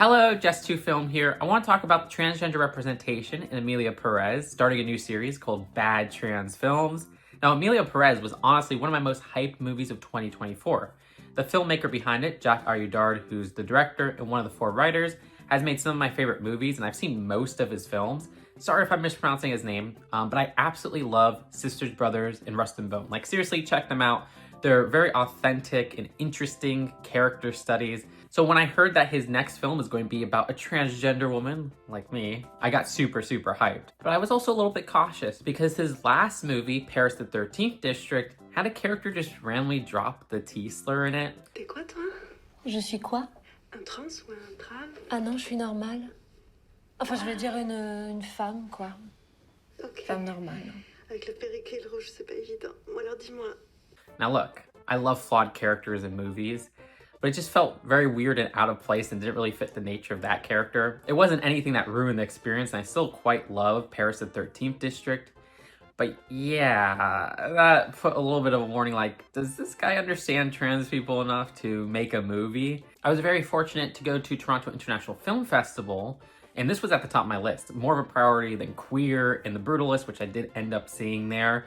Hello, Just2Film here. I want to talk about the transgender representation in Emilia Perez, starting a new series called Bad Trans Films. Now, Emilia Perez was honestly one of my most hyped movies of 2024. The filmmaker behind it, Jack Ayudard, who's the director and one of the 4 writers, has made some of my favorite movies, and I've seen most of his films. Sorry if I'm mispronouncing his name, but I absolutely love Sisters, Brothers, and Rust and Bone. Like, seriously, check them out. They're very authentic and interesting character studies. So when I heard that his next film is going to be about a transgender woman, like me, I got super hyped. But I was also a little bit cautious because his last movie, Pérez the 13th District, had a character just randomly drop the T slur in it. T'es quoi, toi? Je suis quoi? Un trans ou un trave? Ah non, je suis normale. Enfin, je vais dire une femme, quoi. Ok. Femme normale. Avec le perruque et le rouge, c'est pas évident. Bon, alors dis-moi. Now look, I love flawed characters in movies, but it just felt very weird and out of place and didn't really fit the nature of that character. It wasn't anything that ruined the experience, and I still quite love Pérez the 13th District. But yeah, that put a little bit of a warning, like, does this guy understand trans people enough to make a movie? I was very fortunate to go to Toronto International Film Festival, and this was at the top of my list. More of a priority than Queer and The Brutalist, which I did end up seeing there.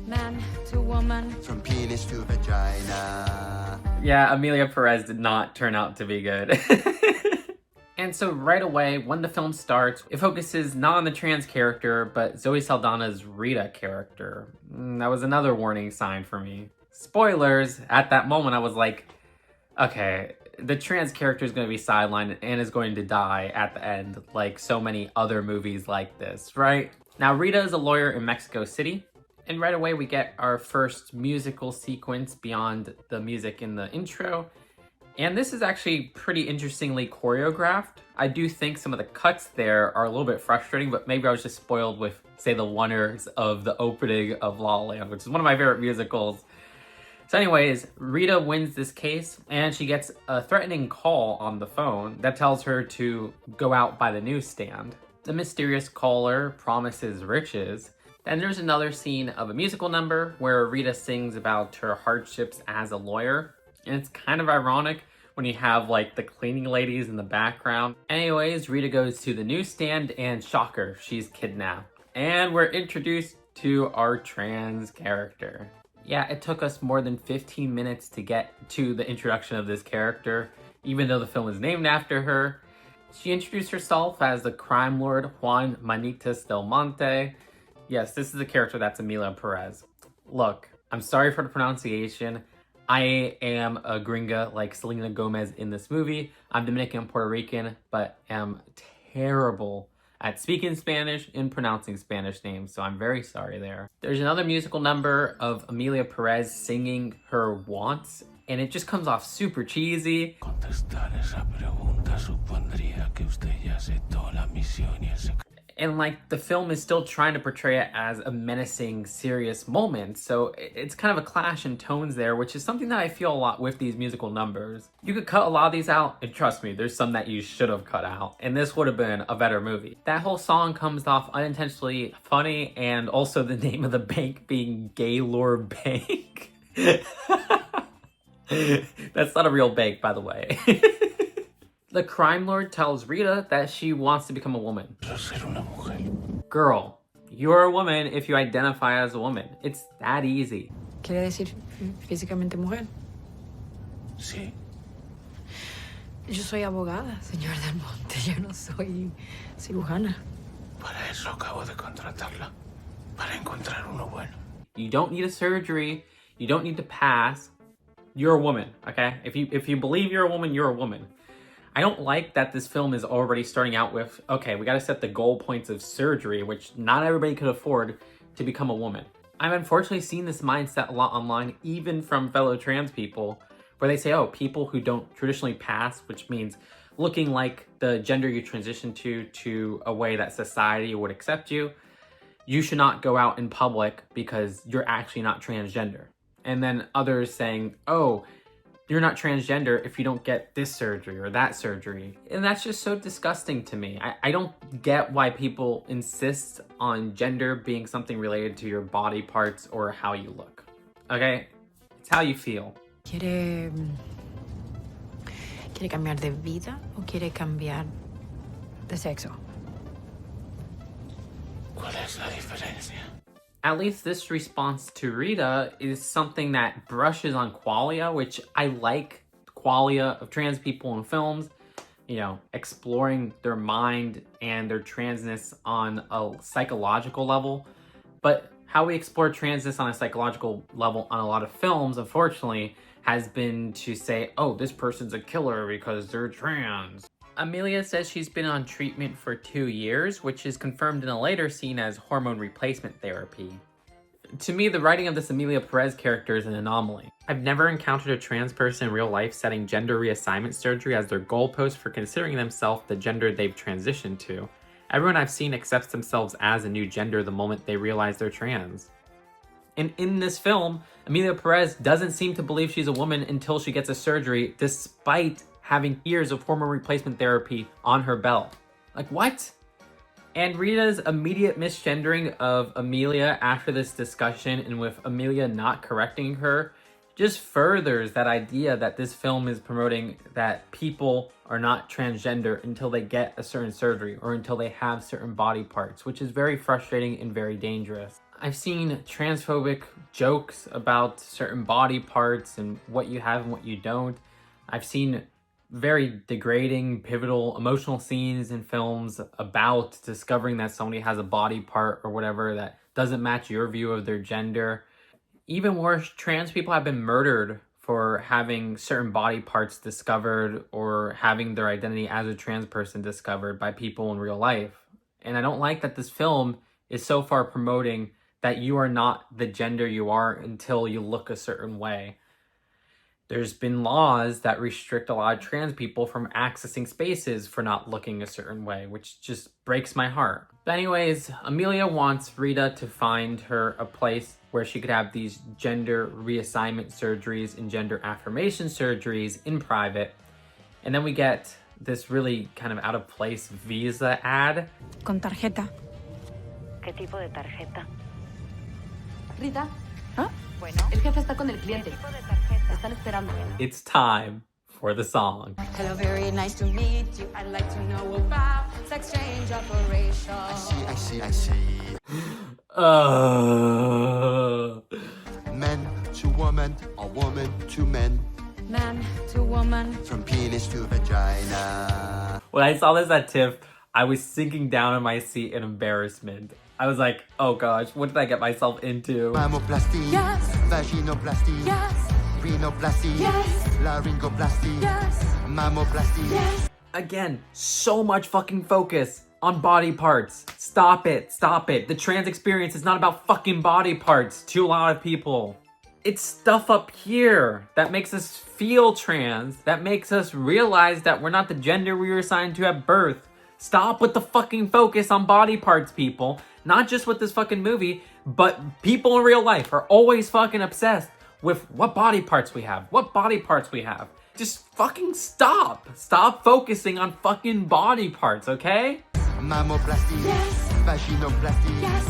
Man to woman. From penis to vagina. Yeah, Emilia Perez did not turn out to be good. And so right away, when the film starts, it focuses not on the trans character, but Zoe Saldana's Rita character. That was another warning sign for me. Spoilers, at that moment I was like, okay, the trans character is going to be sidelined and is going to die at the end, like so many other movies like this, right? Now, Rita is a lawyer in Mexico City, and right away we get our first musical sequence beyond the music in the intro. And this is actually pretty interestingly choreographed. I do think some of the cuts there are a little bit frustrating, but maybe I was just spoiled with, say, the wonders of the opening of La La Land, which is one of my favorite musicals. So anyways, Rita wins this case, and she gets a threatening call on the phone that tells her to go out by the newsstand. The mysterious caller promises riches. Then there's another scene of a musical number where Rita sings about her hardships as a lawyer. And it's kind of ironic when you have like the cleaning ladies in the background. Anyways, Rita goes to the newsstand and shocker, she's kidnapped. And we're introduced to our trans character. Yeah, it took us more than 15 minutes to get to the introduction of this character, even though the film is named after her. She introduced herself as the crime lord Juan Manitas del Monte. Yes, this is a character that's Emilia Perez. Look, I'm sorry for the pronunciation. I am a gringa like Selena Gomez in this movie. I'm Dominican and Puerto Rican, but am terrible at speaking Spanish and pronouncing Spanish names, so I'm very sorry there. There's another musical number of Emilia Perez singing her wants, and it just comes off super cheesy. Contestar esa pregunta supondría que usted ya aceptó la misión y ese... And like the film is still trying to portray it as a menacing, serious moment. So it's kind of a clash in tones there, which is something that I feel a lot with these musical numbers. You could cut a lot of these out, and trust me, there's some that you should have cut out. And this would have been a better movie. That whole song comes off unintentionally funny, and also the name of the bank being Gaylor Bank. That's not a real bank, by the way. The crime lord tells Rita that she wants to become a woman. Girl, you're a woman if you identify as a woman. It's that easy. ¿Quiere decir físicamente mujer? Sí. Yo soy abogada, señor Del Monte. Yo no soy cirujana. Para eso acabo de contratarla. Para encontrar uno bueno. You don't need a surgery. You don't need to pass. You're a woman, okay? If you believe you're a woman, you're a woman. I don't like that this film is already starting out with, okay, we gotta set the goal points of surgery, which not everybody could afford to become a woman. I've unfortunately seen this mindset a lot online, even from fellow trans people, where they say, oh, people who don't traditionally pass, which means looking like the gender you transition to a way that society would accept you, you should not go out in public because you're actually not transgender. And then others saying, oh, you're not transgender if you don't get this surgery or that surgery. And that's just so disgusting to me. I don't get why people insist on gender being something related to your body parts or how you look. Okay? It's how you feel. ¿Quiere ¿Quiere cambiar de vida o quiere cambiar de sexo? ¿Cuál es la diferencia? At least this response to Rita is something that brushes on qualia, which I like qualia of trans people in films, you know, exploring their mind and their transness on a psychological level. But how we explore transness on a psychological level on a lot of films, unfortunately, has been to say, oh, this person's a killer because they're trans. Emilia says she's been on treatment for 2 years, which is confirmed in a later scene as hormone replacement therapy. To me, the writing of this Emilia Perez character is an anomaly. I've never encountered a trans person in real life setting gender reassignment surgery as their goalpost for considering themselves the gender they've transitioned to. Everyone I've seen accepts themselves as a new gender the moment they realize they're trans. And in this film, Emilia Perez doesn't seem to believe she's a woman until she gets a surgery, despite having years of hormone replacement therapy on her belt. Like, what? And Rita's immediate misgendering of Emilia after this discussion, and with Emilia not correcting her, just furthers that idea that this film is promoting that people are not transgender until they get a certain surgery or until they have certain body parts, which is very frustrating and very dangerous. I've seen transphobic jokes about certain body parts and what you have and what you don't. I've seen very degrading, pivotal, emotional scenes in films about discovering that somebody has a body part or whatever that doesn't match your view of their gender. Even worse, trans people have been murdered for having certain body parts discovered or having their identity as a trans person discovered by people in real life. And I don't like that this film is so far promoting that you are not the gender you are until you look a certain way. There's been laws that restrict a lot of trans people from accessing spaces for not looking a certain way, which just breaks my heart. But anyways, Emilia wants Rita to find her a place where she could have these gender reassignment surgeries and gender affirmation surgeries in private. And then we get this really kind of out of place visa ad. Con tarjeta. ¿Qué tipo de tarjeta? Rita, ¿Ah? Bueno, el jefe está con el ¿qué cliente. tipo de tarjeta? Están esperando. It's time for the song. Hello, very nice to meet you. I'd like to know about sex change operations. I see. Men to woman, or woman to men. Man to woman. From penis to vagina. When I saw this at TIFF, I was sinking down in my seat in embarrassment. I was like, oh gosh, what did I get myself into? Mammoplasty. Yes. Vaginoplasty. Yes. Rhinoplasty. Yes. Laryngoplasty. Yes. Mammoplasty. Yes. Again, so much fucking focus on body parts. Stop it. The trans experience is not about fucking body parts to a lot of people. It's stuff up here that makes us feel trans, that makes us realize that we're not the gender we were assigned to at birth. Stop with the fucking focus on body parts, people. Not just with this fucking movie, but people in real life are always fucking obsessed with what body parts we have. Just fucking stop. Stop focusing on fucking body parts, okay? Mammoplasty. Yes. Vaginoplasty. Yes.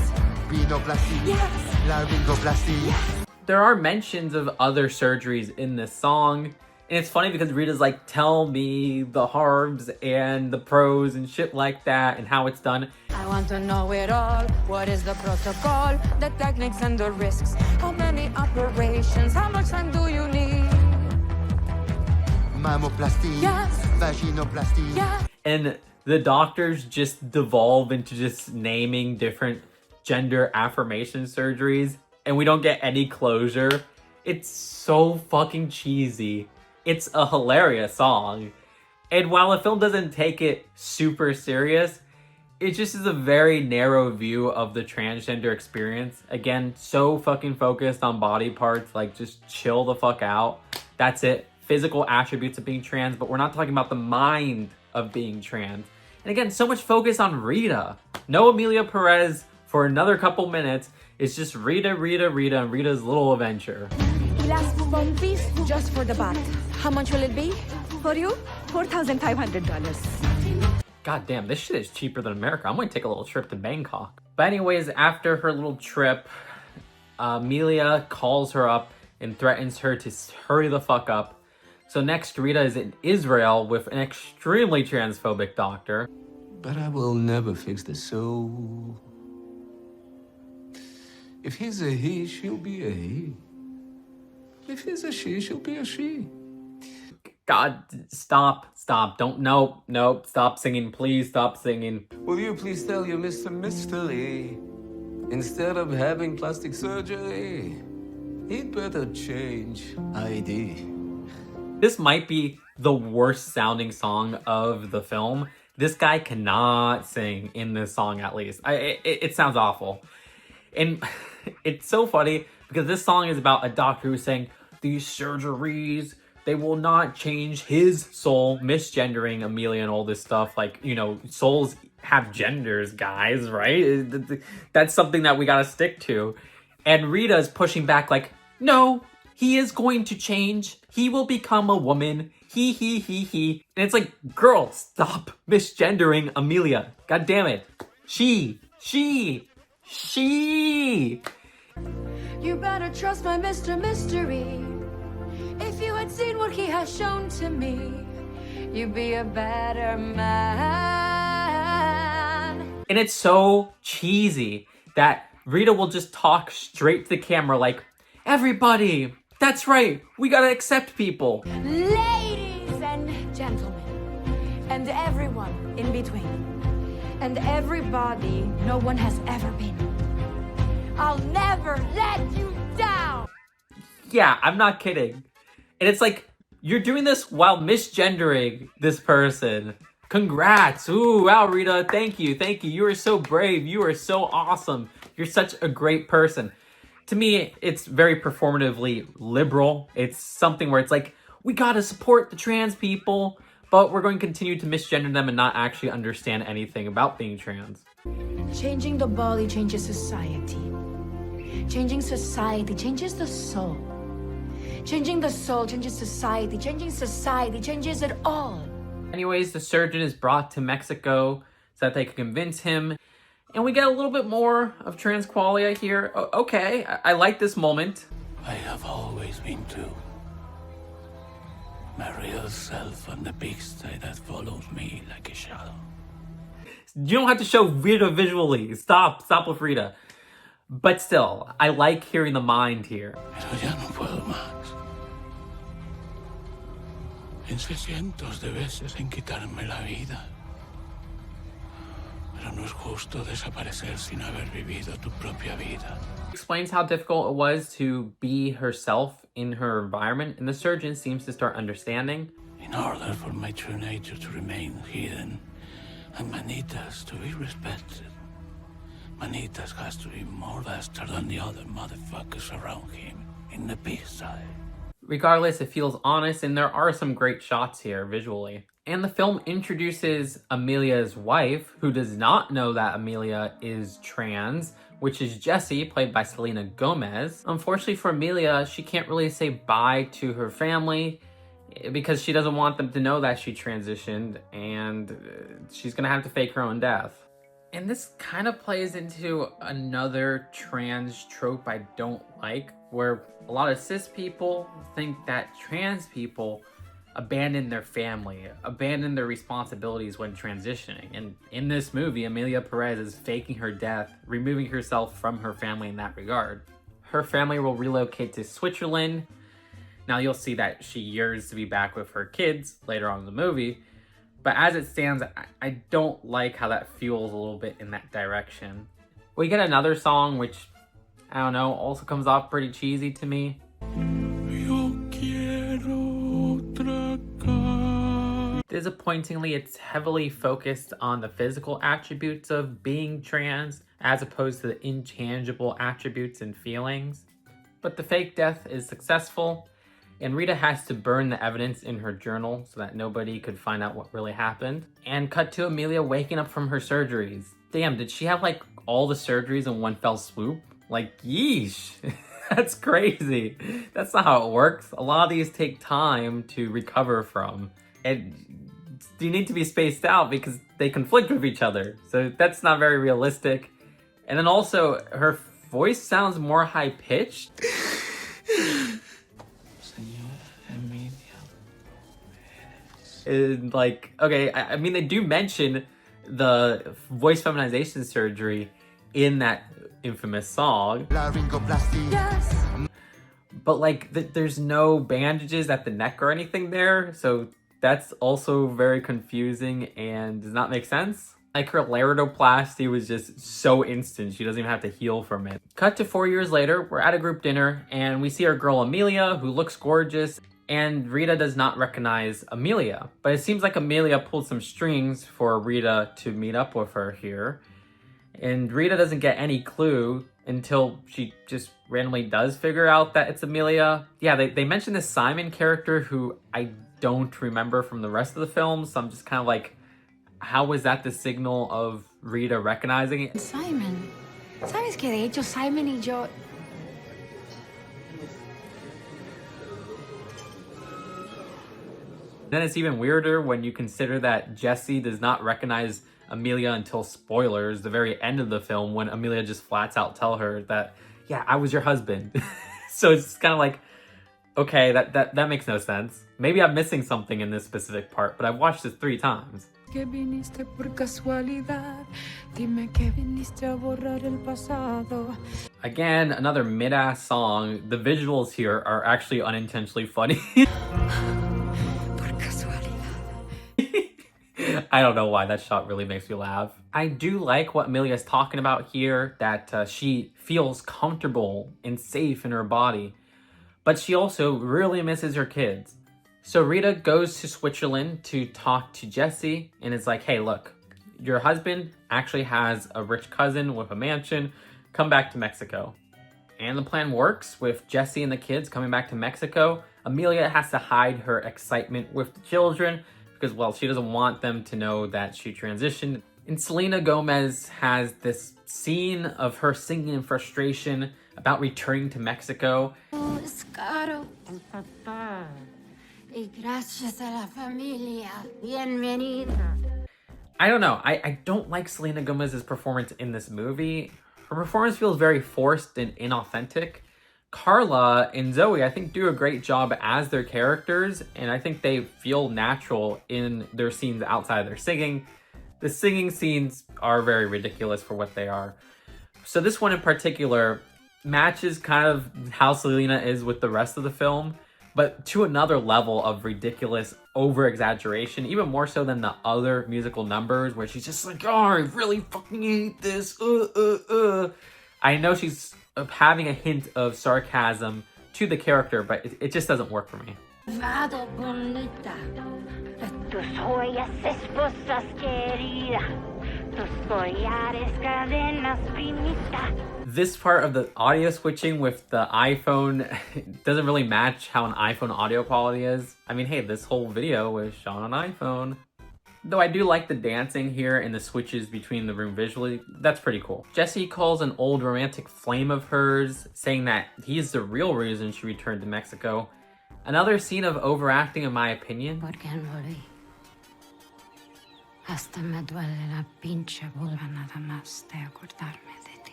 Rhinoplasty. Yes. Laryngoplasty. Yes. There are mentions of other surgeries in this song. And it's funny because Rita's like, tell me the harms and the pros and shit like that and how it's done. I want to know it all. What is the protocol, the techniques and the risks? How many operations? How much time do you need? Mammoplasty. Yes. Vaginoplasty. Yes. And the doctors just devolve into just naming different gender affirmation surgeries. And we don't get any closure. It's so fucking cheesy. It's a hilarious song. And while the film doesn't take it super serious, it just is a very narrow view of the transgender experience. Again, so fucking focused on body parts, like just chill the fuck out. That's it. Physical attributes of being trans, but we're not talking about the mind of being trans. And again, so much focus on Rita. No Emilia Perez for another couple minutes. It's just Rita, and Rita's little adventure. Last bumpis just for the bath. How much will it be? For you, $4,500. God damn, this shit is cheaper than America. I'm gonna take a little trip to Bangkok. But anyways, after her little trip, Emilia calls her up and threatens her to hurry the fuck up. So next, Rita is in Israel with an extremely transphobic doctor. But I will never fix the soul. If he's a he, she'll be a he. If he's a she, she'll be a she. God, stop. Don't, nope, stop singing, please stop singing. Will you please tell your Mr. Mystery, instead of having plastic surgery, he'd better change ID. This might be the worst sounding song of the film. This guy cannot sing in this song, at least. It sounds awful. And it's so funny because this song is about a doctor who's saying, these surgeries, they will not change his soul, misgendering Emilia and all this stuff. Like, you know, souls have genders, guys, right? That's something that we gotta stick to. And Rita's pushing back like, no, he is going to change. He will become a woman. He. And it's like, girl, stop misgendering Emilia. God damn it. She. You better trust my Mr. Mystery. If you had seen what he has shown to me, you'd be a better man. And it's so cheesy that Rita will just talk straight to the camera like, everybody, that's right, we gotta accept people. Ladies and gentlemen, and everyone in between, and everybody no one has ever been. I'll never let you down. Yeah, I'm not kidding. And it's like, you're doing this while misgendering this person. Congrats. Ooh, wow, Rita, thank you. You are so brave. You are so awesome. You're such a great person. To me, it's very performatively liberal. It's something where it's like, we gotta support the trans people, but we're going to continue to misgender them and not actually understand anything about being trans. Changing the body changes society. Changing society changes the soul. Changing the soul changes society. Changing society changes it all. Anyways, the surgeon is brought to Mexico so that they can convince him. And we get a little bit more of trans qualia here. Okay, I like this moment. I have always been too. My real self and the beast that follows me like a shadow. You don't have to show Rita visually. Stop with Rita. But still, I like hearing the mind here. Pero ya no puedo más. Pensé cientos de veces en quitarme la vida. Pero no es justo desaparecer sin haber vivido tu propia vida. Explains how difficult it was to be herself in her environment, and the surgeon seems to start understanding. In order for my true nature to remain hidden, and Manitas to be respected, Manitas has to be more faster than the other motherfuckers around him in the peace side. Regardless, it feels honest, and there are some great shots here visually. And the film introduces Emilia's wife, who does not know that Emilia is trans, which is Jessie, played by Selena Gomez. Unfortunately for Emilia, she can't really say bye to her family because she doesn't want them to know that she transitioned, and she's gonna have to fake her own death. And this kind of plays into another trans trope I don't like, where a lot of cis people think that trans people abandon their family, abandon their responsibilities when transitioning. And in this movie, Emilia Perez is faking her death, removing herself from her family in that regard. Her family will relocate to Switzerland. Now you'll see that she yearns to be back with her kids later on in the movie. But as it stands, I don't like how that feels a little bit in that direction. We get another song, which, I don't know, also comes off pretty cheesy to me. Disappointingly, it's heavily focused on the physical attributes of being trans, as opposed to the intangible attributes and feelings. But the fake death is successful, and Rita has to burn the evidence in her journal so that nobody could find out what really happened. And cut to Emilia waking up from her surgeries. Damn, did she have like all the surgeries in one fell swoop? Like, yeesh. That's crazy. That's not how it works. A lot of these take time to recover from. And you need to be spaced out because they conflict with each other. So that's not very realistic. And then also, her voice sounds more high-pitched. Señora Emilia, And like, okay, I mean, they do mention the voice feminization surgery in that infamous song, Laryngoplasty. but like, there's no bandages at the neck or anything there, so that's also very confusing and does not make sense. Like, her laryngoplasty was just so instant, she doesn't even have to heal from it. Cut to 4 years later, we're at a group dinner, and we see our girl Emilia, who looks gorgeous, and Rita does not recognize Emilia. But it seems like Emilia pulled some strings for Rita to meet up with her here. And Rita doesn't get any clue until she just randomly does figure out that it's Emilia. Yeah, they mentioned this Simon character who I don't remember from the rest of the film, so I'm just kind of like, how was that the signal of Rita recognizing it? Simon. ¿Sabes que de hecho Simon y yo... Then it's even weirder when you consider that Jesse does not recognize Emilia until, spoilers, the very end of the film, when Emilia just flats out tell her that, yeah, I was your husband. So it's kind of like, okay, that makes no sense. Maybe I'm missing something in this specific part, but I've watched this 3 times. Que viniste por casualidad, dime que viniste a borrar el pasado. Again, another mid-ass song. The visuals here are actually unintentionally funny. Por casualidad. I don't know why that shot really makes me laugh. I do like what Emilia's talking about here, that she feels comfortable and safe in her body, but she also really misses her kids. So Rita goes to Switzerland to talk to Jesse and is like, hey, look, your husband actually has a rich cousin with a mansion. Come back to Mexico. And the plan works with Jesse and the kids coming back to Mexico. Emilia has to hide her excitement with the children because, well, she doesn't want them to know that she transitioned. And Selena Gomez has this scene of her singing in frustration about returning to Mexico. Oh, es caro. Y gracias a la familia. Bienvenida. I don't know. I don't like Selena Gomez's performance in this movie. Her performance feels very forced and inauthentic. Carla and Zoe, I think, do a great job as their characters, and I think they feel natural in their scenes outside of their singing. The singing scenes are very ridiculous for what they are. So this one in particular matches kind of how Selena is with the rest of the film, but to another level of ridiculous over-exaggeration, even more so than the other musical numbers where she's just like, oh, I really fucking hate this, I know she's having a hint of sarcasm to the character, but it just doesn't work for me. Tus joyas esposas querida, tus collares cadenas finita. This part of the audio switching with the iPhone doesn't really match how an iPhone audio quality is. I mean, hey, this whole video was shot on an iPhone. Though I do like the dancing here and the switches between the room visually. That's pretty cool. Jesse calls an old romantic flame of hers, saying that he's the real reason she returned to Mexico. Another scene of overacting, in my opinion. Porque volví. Hasta me duele la pinche vulva nada más de acordarme de ti.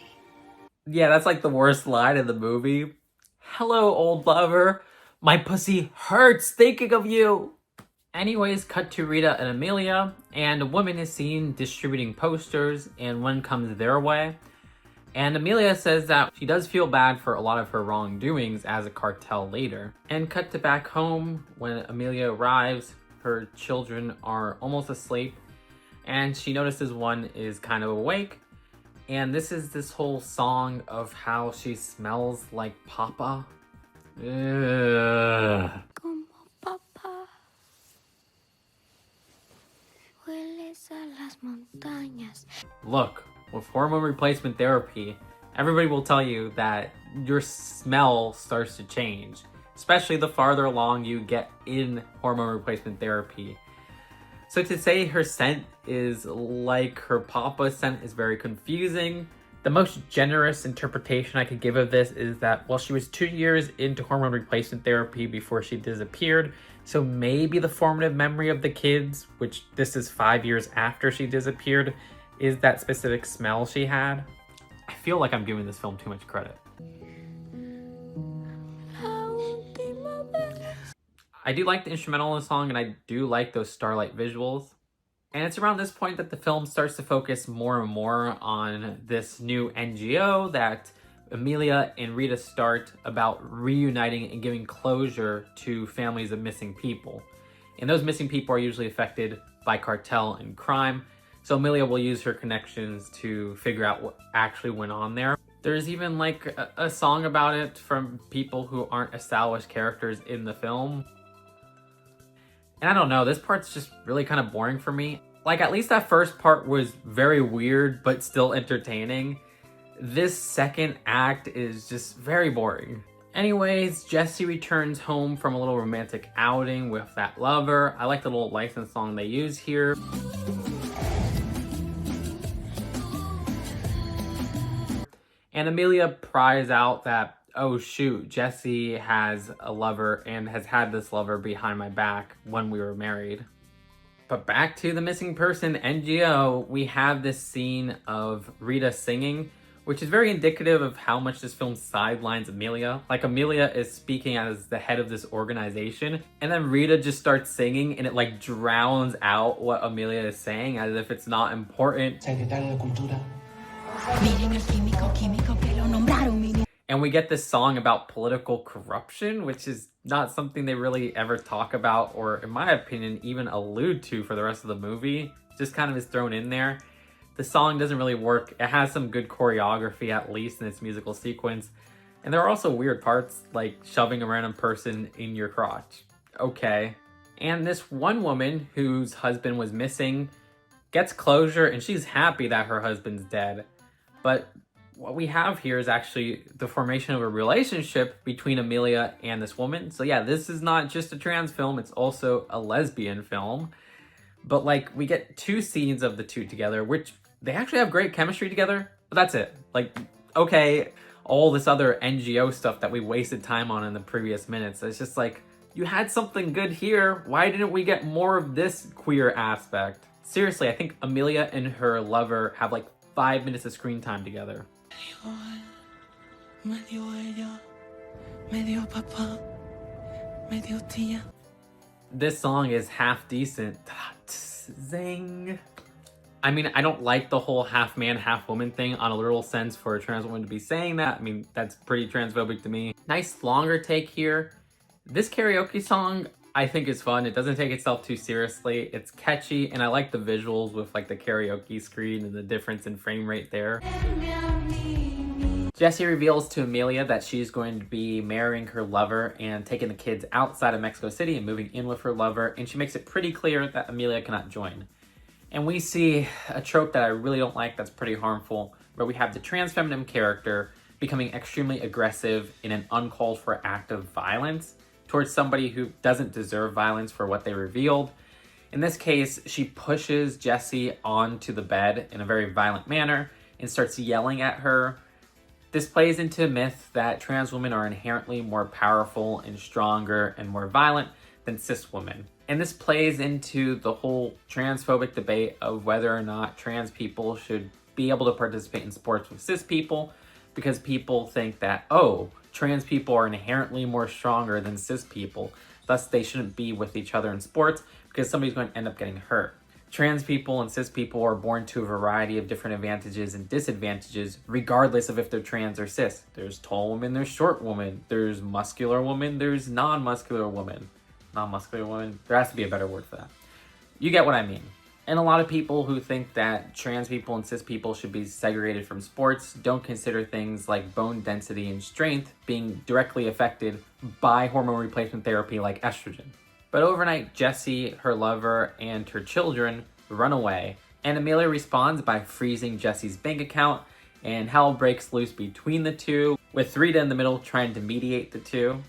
Yeah, that's like the worst line in the movie. Hello, old lover. My pussy hurts thinking of you. Anyways, cut to Rita and Emilia, and a woman is seen distributing posters, and one comes their way. And Emilia says that she does feel bad for a lot of her wrongdoings as a cartel later. And cut to back home, when Emilia arrives, her children are almost asleep, and she notices one is kind of awake. And this is this whole song of how she smells like Papa. Ugh. Como papá. Hueles a las montañas. Look, with hormone replacement therapy, everybody will tell you that your smell starts to change, especially the farther along you get in hormone replacement therapy. So to say her scent is like her Papa's scent is very confusing. The most generous interpretation I could give of this is that, well, she was 2 years into hormone replacement therapy before she disappeared, so maybe the formative memory of the kids, which this is 5 years after she disappeared, is that specific smell she had. I feel like I'm giving this film too much credit. I do like the instrumental in the song, and I do like those starlight visuals. And it's around this point that the film starts to focus more and more on this new NGO that Emilia and Rita start about reuniting and giving closure to families of missing people. And those missing people are usually affected by cartel and crime. So Emilia will use her connections to figure out what actually went on there. There's even like a song about it from people who aren't established characters in the film. And I don't know, this part's just really kind of boring for me. Like, at least that first part was very weird, but still entertaining. This second act is just very boring. Anyways, Jesse returns home from a little romantic outing with that lover. I like the little license song they use here. And Emilia pries out that, oh shoot, Jesse has a lover and has had this lover behind my back when we were married. But back to the missing person NGO, we have this scene of Rita singing, which is very indicative of how much this film sidelines Emilia. Like, Emilia is speaking as the head of this organization, and then Rita just starts singing and it like drowns out what Emilia is saying as if it's not important. And we get this song about political corruption, which is not something they really ever talk about, or in my opinion, even allude to for the rest of the movie. Just kind of is thrown in there. The song doesn't really work. It has some good choreography, at least in its musical sequence. And there are also weird parts, like shoving a random person in your crotch. Okay. And this one woman whose husband was missing gets closure, and she's happy that her husband's dead. But what we have here is actually the formation of a relationship between Emilia and this woman. So yeah, this is not just a trans film, it's also a lesbian film. But like, we get two scenes of the two together, which they actually have great chemistry together, but that's it. Like, okay, all this other NGO stuff that we wasted time on in the previous minutes, it's just like, you had something good here, why didn't we get more of this queer aspect? Seriously, I think Emilia and her lover have like 5 minutes of screen time together. This song is half decent. Zing. I mean, I don't like the whole half man, half woman thing on a literal sense for a trans woman to be saying that. I mean, that's pretty transphobic to me. Nice longer take here. This karaoke song I think is fun. It doesn't take itself too seriously. It's catchy, and I like the visuals with like the karaoke screen and the difference in frame rate there. Jesse reveals to Emilia that she's going to be marrying her lover and taking the kids outside of Mexico City and moving in with her lover, and she makes it pretty clear that Emilia cannot join. And we see a trope that I really don't like that's pretty harmful, where we have the trans feminine character becoming extremely aggressive in an uncalled for act of violence towards somebody who doesn't deserve violence for what they revealed. In this case, she pushes Jesse onto the bed in a very violent manner and starts yelling at her. This plays into a myth that trans women are inherently more powerful and stronger and more violent than cis women. And this plays into the whole transphobic debate of whether or not trans people should be able to participate in sports with cis people, because people think that, oh, trans people are inherently more stronger than cis people, thus they shouldn't be with each other in sports because somebody's going to end up getting hurt. Trans people and cis people are born to a variety of different advantages and disadvantages, regardless of if they're trans or cis. There's tall women, there's short women, there's muscular women, there's non-muscular women. Non-muscular women? There has to be a better word for that. You get what I mean. And a lot of people who think that trans people and cis people should be segregated from sports don't consider things like bone density and strength being directly affected by hormone replacement therapy like estrogen. But overnight, Jesse, her lover, and her children run away, and Emilia responds by freezing Jesse's bank account, and hell breaks loose between the two, with Rita in the middle trying to mediate the two.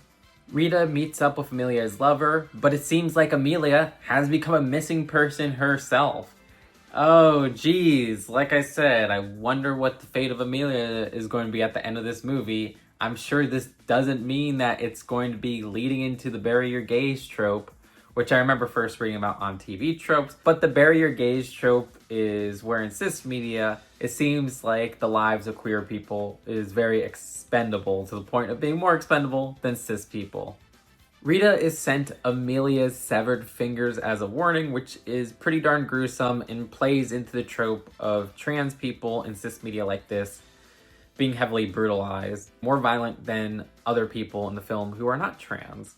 Rita meets up with Emilia's lover, but it seems like Emilia has become a missing person herself. Oh geez, like I said, I wonder what the fate of Emilia is going to be at the end of this movie. I'm sure this doesn't mean that it's going to be leading into the bury your gays trope, which I remember first reading about on TV tropes, but the bury your gays trope is where in cis media, it seems like the lives of queer people is very expendable to the point of being more expendable than cis people. Rita is sent Emilia's severed fingers as a warning, which is pretty darn gruesome and plays into the trope of trans people in cis media like this being heavily brutalized, more violent than other people in the film who are not trans.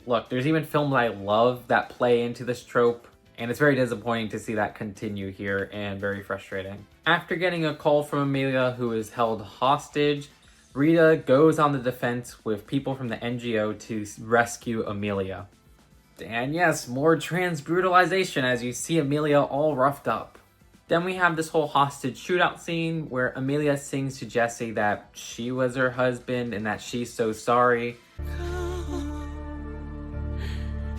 Look, there's even films I love that play into this trope, and it's very disappointing to see that continue here and very frustrating. After getting a call from Emilia, who is held hostage, Rita goes on the defense with people from the NGO to rescue Emilia. And yes, more trans brutalization as you see Emilia all roughed up. Then we have this whole hostage shootout scene where Emilia sings to Jesse that she was her husband and that she's so sorry.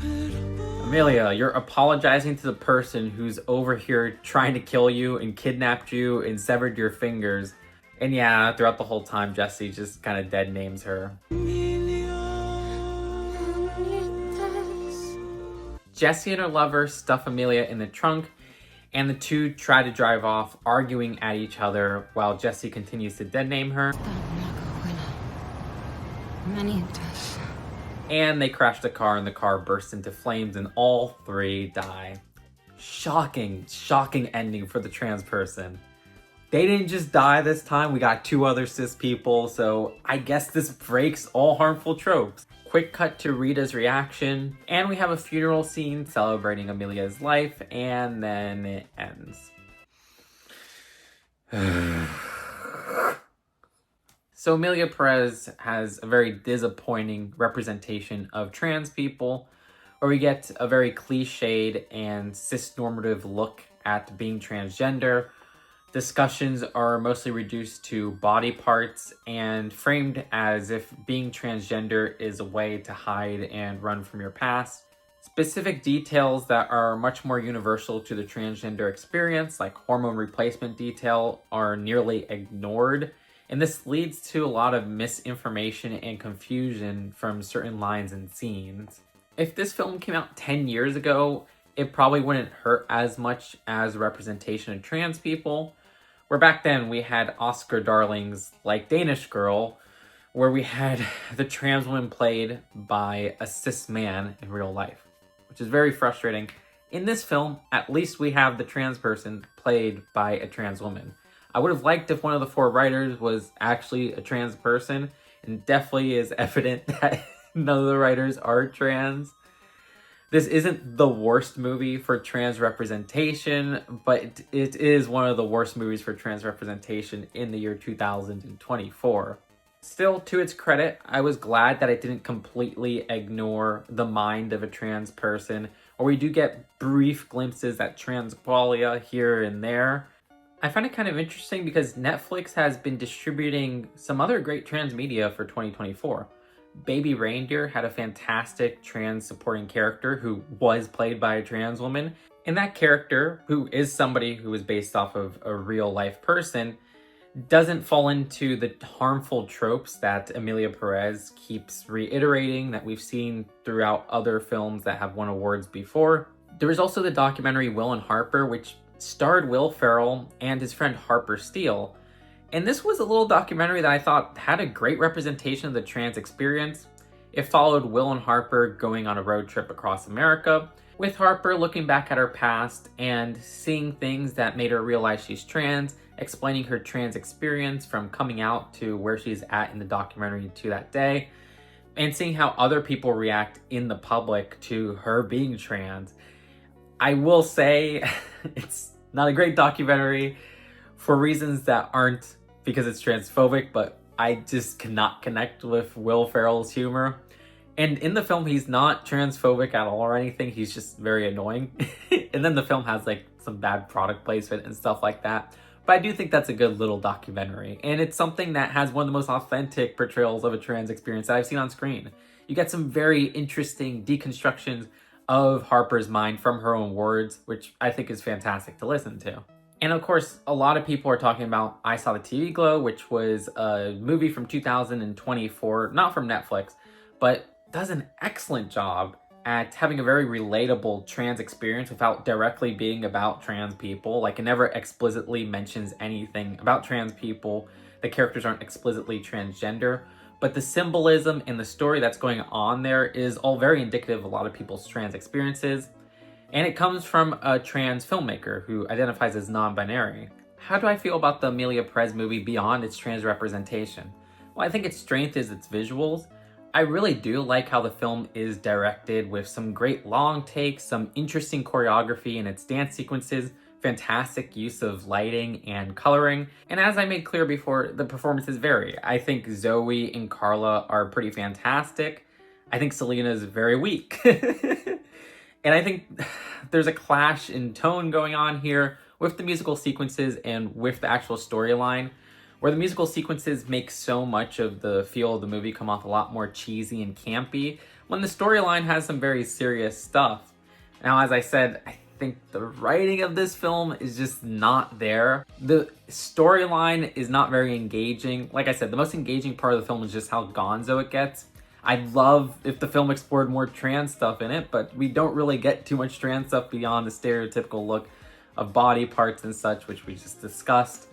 Emilia, you're apologizing to the person who's over here trying to kill you and kidnapped you and severed your fingers. And yeah, throughout the whole time, Jesse just kind of dead names her. Jesse and her lover stuff Emilia in the trunk, and the two try to drive off, arguing at each other while Jesse continues to dead name her. And they crash the car, and the car bursts into flames, and all three die. Shocking, shocking ending for the trans person. They didn't just die this time, we got two other cis people, so I guess this breaks all harmful tropes. Quick cut to Rita's reaction, and we have a funeral scene celebrating Emilia's life, and then it ends. So Emilia Perez has a very disappointing representation of trans people, where we get a very cliched and cis-normative look at being transgender. Discussions are mostly reduced to body parts and framed as if being transgender is a way to hide and run from your past. Specific details that are much more universal to the transgender experience, like hormone replacement detail, are nearly ignored. And this leads to a lot of misinformation and confusion from certain lines and scenes. If this film came out 10 years ago, it probably wouldn't hurt as much as representation of trans people. Where back then we had Oscar darlings like Danish Girl, where we had the trans woman played by a cis man in real life, which is very frustrating. In this film, at least we have the trans person played by a trans woman. I would have liked if one of the four writers was actually a trans person, and definitely is evident that none of the writers are trans. This isn't the worst movie for trans representation, but it is one of the worst movies for trans representation in the year 2024. Still, to its credit, I was glad that it didn't completely ignore the mind of a trans person, or we do get brief glimpses at trans qualia here and there. I find it kind of interesting because Netflix has been distributing some other great trans media for 2024. Baby Reindeer had a fantastic trans supporting character who was played by a trans woman. And that character, who is somebody who is based off of a real life person, doesn't fall into the harmful tropes that Emilia Perez keeps reiterating that we've seen throughout other films that have won awards before. There was also the documentary Will and Harper, which starred Will Ferrell and his friend Harper Steele. And this was a little documentary that I thought had a great representation of the trans experience. It followed Will and Harper going on a road trip across America, with Harper looking back at her past and seeing things that made her realize she's trans, explaining her trans experience from coming out to where she's at in the documentary to that day, and seeing how other people react in the public to her being trans. I will say it's not a great documentary for reasons that aren't because it's transphobic, but I just cannot connect with Will Ferrell's humor. And in the film, he's not transphobic at all or anything. He's just very annoying. And then the film has like some bad product placement and stuff like that. But I do think that's a good little documentary. And it's something that has one of the most authentic portrayals of a trans experience that I've seen on screen. You get some very interesting deconstructions of Harper's mind from her own words, which I think is fantastic to listen to. And of course, a lot of people are talking about I Saw the TV Glow, which was a movie from 2024, not from Netflix, but does an excellent job at having a very relatable trans experience without directly being about trans people. Like, it never explicitly mentions anything about trans people. The characters aren't explicitly transgender, but the symbolism and the story that's going on there is all very indicative of a lot of people's trans experiences. And it comes from a trans filmmaker who identifies as non-binary. How do I feel about the Emilia Perez movie beyond its trans representation? Well, I think its strength is its visuals. I really do like how the film is directed with some great long takes, some interesting choreography in its dance sequences, fantastic use of lighting and coloring. And as I made clear before, the performances vary. I think Zoe and Carla are pretty fantastic. I think Selena is very weak. And I think there's a clash in tone going on here with the musical sequences and with the actual storyline, where the musical sequences make so much of the feel of the movie come off a lot more cheesy and campy, when the storyline has some very serious stuff. Now, as I said, I think the writing of this film is just not there. The storyline is not very engaging. Like I said, the most engaging part of the film is just how gonzo it gets. I'd love if the film explored more trans stuff in it, but we don't really get too much trans stuff beyond the stereotypical look of body parts and such, which we just discussed.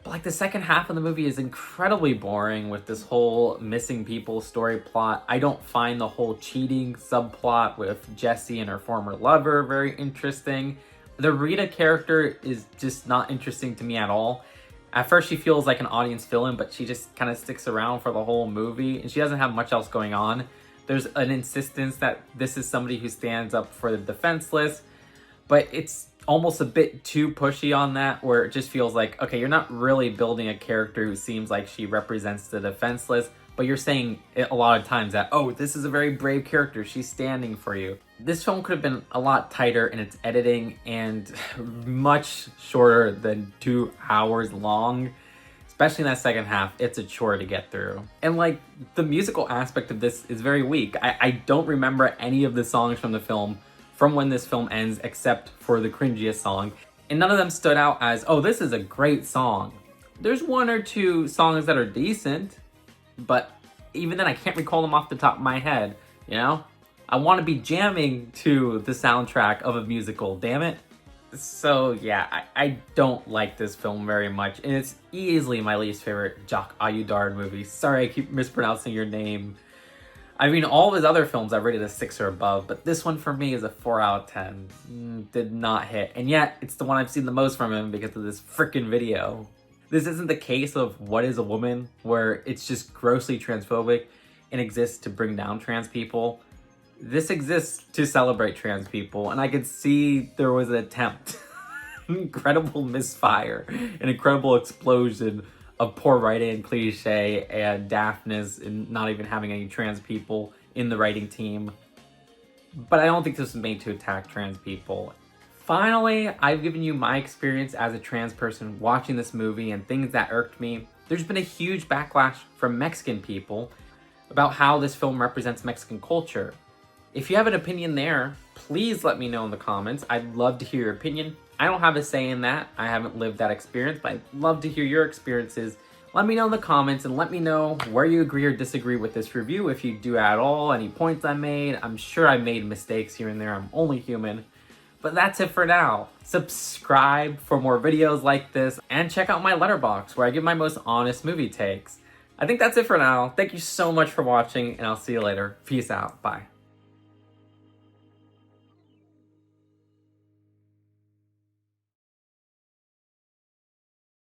But like the second half of the movie is incredibly boring with this whole missing people story plot. I don't find the whole cheating subplot with Jessie and her former lover very interesting. The Rita character is just not interesting to me at all. At first she feels like an audience fill-in, but she just kind of sticks around for the whole movie and she doesn't have much else going on. There's an insistence that this is somebody who stands up for the defenseless, but it's almost a bit too pushy on that, where it just feels like, okay, you're not really building a character who seems like she represents the defenseless, but you're saying a lot of times that, oh, this is a very brave character, she's standing for you. This film could have been a lot tighter in its editing and much shorter than 2 hours long. Especially in that second half, it's a chore to get through. And like, the musical aspect of this is very weak. I don't remember any of the songs from the film from when this film ends, except for the cringiest song. And none of them stood out as, oh, this is a great song. There's 1 or 2 songs that are decent, but even then I can't recall them off the top of my head, you know? I want to be jamming to the soundtrack of a musical, damn it. So yeah, I don't like this film very much, and it's easily my least favorite Jacques Ayudard movie. Sorry, I keep mispronouncing your name. I mean, all of his other films I rated a 6 or above, but this one for me is a 4 out of 10. Did not hit, and yet it's the one I've seen the most from him because of this freaking video. This isn't the case of What is a Woman, where it's just grossly transphobic and exists to bring down trans people. This exists to celebrate trans people, and I could see there was an attempt. Incredible misfire, an incredible explosion of poor writing and cliche and daftness and not even having any trans people in the writing team. But I don't think this was made to attack trans people. Finally, I've given you my experience as a trans person watching this movie and things that irked me. There's been a huge backlash from Mexican people about how this film represents Mexican culture. If you have an opinion there, please let me know in the comments. I'd love to hear your opinion. I don't have a say in that. I haven't lived that experience, but I'd love to hear your experiences. Let me know in the comments and let me know where you agree or disagree with this review, if you do at all, any points I made. I'm sure I made mistakes here and there. I'm only human. But that's it for now. Subscribe for more videos like this and check out my letterbox where I give my most honest movie takes. I think that's it for now. Thank you so much for watching and I'll see you later. Peace out. Bye.